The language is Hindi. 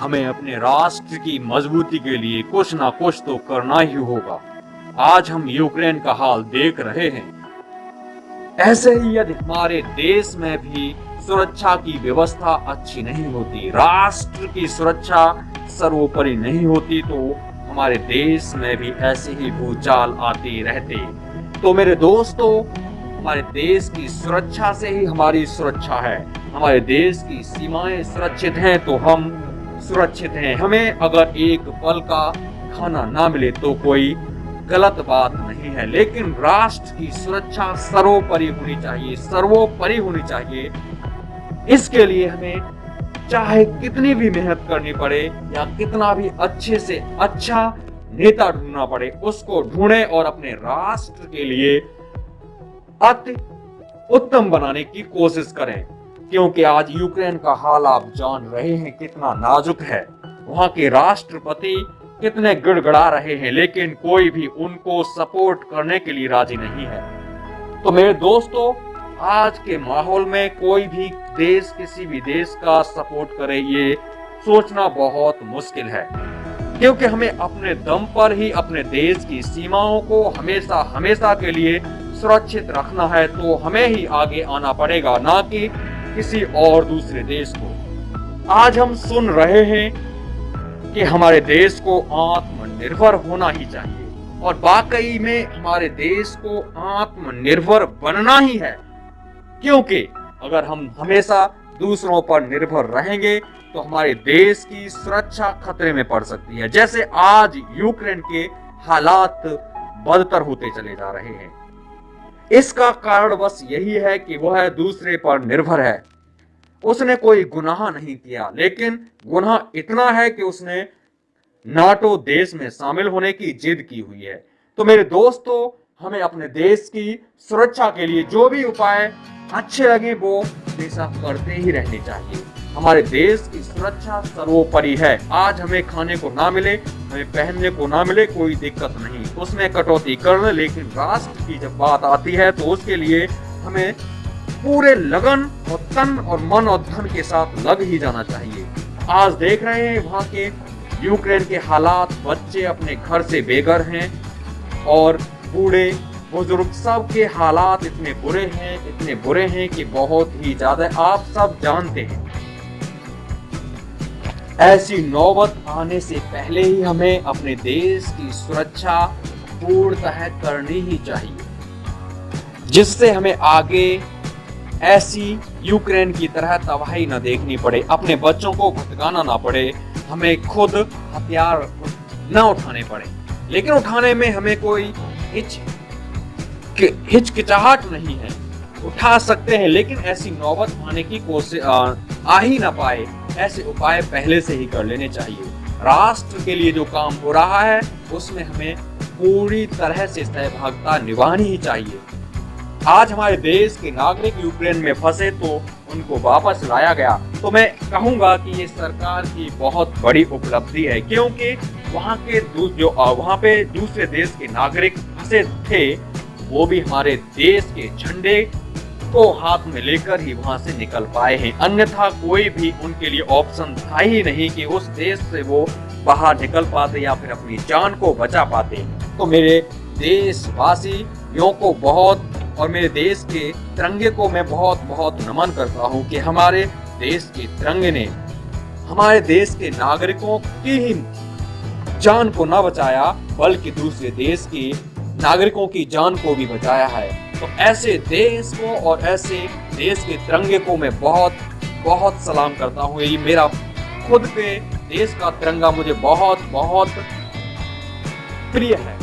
हमें अपने राष्ट्र की मजबूती के लिए कुछ ना कुछ तो करना ही होगा। आज हम यूक्रेन का हाल देख रहे हैं। ऐसे ही यदि हमारे देश में भी सुरक्षा की व्यवस्था अच्छी नहीं होती, राष्ट्र की सुरक्षा सर्वोपरि नहीं होती, तो हमारे देश में भी ऐसे ही भूचाल आते रहते। तो मेरे दोस्तों, हमारे देश की सुरक्षा से ही हमारी सुरक्षा है। हमारे देश की सीमाएं सुरक्षित हैं तो हम सुरक्षित हैं। हमें अगर एक पल का खाना ना मिले तो कोई गलत बात नहीं है, लेकिन राष्ट्र की सुरक्षा सर्वोपरि होनी चाहिए, सर्वोपरि होनी चाहिए। इसके लिए हमें चाहे कितनी भी मेहनत करनी पड़े या कितना भी अच्छे से अच्छा नेता ढूंढना पड़े, उसको ढूंढे और अपने राष्ट्र के लिए अति उत्तम बनाने की कोशिश करें। क्योंकि आज यूक्रेन का हाल आप जान रहे हैं कितना नाजुक है। वहां के राष्ट्रपति कितने गिड़गिड़ा रहे हैं, लेकिन कोई भी उनको सपोर्ट करने के लिए राजी नहीं है। तो मेरे दोस्तों, आज के माहौल में कोई भी देश किसी भी देश का सपोर्ट करे, ये सोचना बहुत मुश्किल है। क्योंकि हमें अपने दम पर ही अपने देश की सीमाओं को हमेशा हमेशा के लिए सुरक्षित रखना है, तो हमें ही आगे आना पड़ेगा, ना कि किसी और दूसरे देश को। आज हम सुन रहे हैं कि हमारे देश को आत्मनिर्भर होना ही चाहिए, और वाकई में हमारे देश को आत्मनिर्भर बनना ही है। क्योंकि अगर हम हमेशा दूसरों पर निर्भर रहेंगे तो हमारे देश की सुरक्षा खतरे में पड़ सकती है। जैसे आज यूक्रेन के हालात बदतर होते चले जा रहे हैं। इसका कारण बस यही है कि वह दूसरे पर निर्भर है। उसने कोई गुनाह नहीं किया, लेकिन गुनाह इतना है कि उसने नाटो देश में शामिल होने की जिद की हुई है। तो मेरे दोस्तों, हमें अपने देश की सुरक्षा के लिए जो भी उपाय अच्छे लगे वो हमेशा करते ही रहने चाहिए। हमारे देश की सुरक्षा सर्वोपरि है। आज हमें खाने को ना मिले, हमें पहनने को ना मिले, कोई दिक्कत नहीं, उसमें कटौती करना, लेकिन राष्ट्र की जब बात आती है तो उसके लिए हमें पूरे लगन और तन और मन और धन के साथ लग ही जाना चाहिए। आज देख रहे हैं वहां के यूक्रेन के हालात, बच्चे अपने घर से बेघर हैं और बूढ़े बुजुर्ग सब के हालात इतने बुरे हैं कि बहुत ही ज्यादा, आप सब जानते हैं। ऐसी नौबत आने से पहले ही हमें अपने देश की सुरक्षा पूर्णतः करनी ही चाहिए, जिससे हमें आगे ऐसी यूक्रेन की तरह तबाही न देखनी पड़े, अपने बच्चों को भटकाना ना पड़े, हमें खुद हथियार न उठाने पड़े। लेकिन उठाने में हमें कोई हिचकिचाहट नहीं है, उठा सकते हैं, लेकिन ऐसी नौबत आने की कोशिश आ ही ना पाए, ऐसे उपाय पहले से ही कर लेने चाहिए। राष्ट्र के लिए जो काम हो रहा है उसमें हमें पूरी तरह से सहभागिता निभानी ही चाहिए। आज हमारे देश के नागरिक यूक्रेन में फंसे तो उनको वापस लाया गया, तो मैं कहूंगा कि ये सरकार की बहुत बड़ी उपलब्धि है। क्योंकि वहाँ पे दूसरे देश के नागरिक फंसे थे, वो भी हमारे देश के झंडे को हाथ में लेकर ही वहां से निकल पाए हैं। अन्यथा कोई भी उनके लिए ऑप्शन था ही नहीं कि उस देश से वो बाहर निकल पाते या फिर अपनी जान को बचा पाते। तो मेरे देशवासियों को बहुत और मेरे देश के तिरंगे को मैं बहुत बहुत नमन करता हूं कि हमारे देश के तिरंगे ने हमारे देश के नागरिकों की ही जान को न बचाया, बल्कि दूसरे देश के नागरिकों की जान को भी बचाया है। तो ऐसे देश को और ऐसे देश के तिरंगे को मैं बहुत बहुत सलाम करता हूँ। ये मेरा खुद के देश का तिरंगा मुझे बहुत बहुत प्रिय है।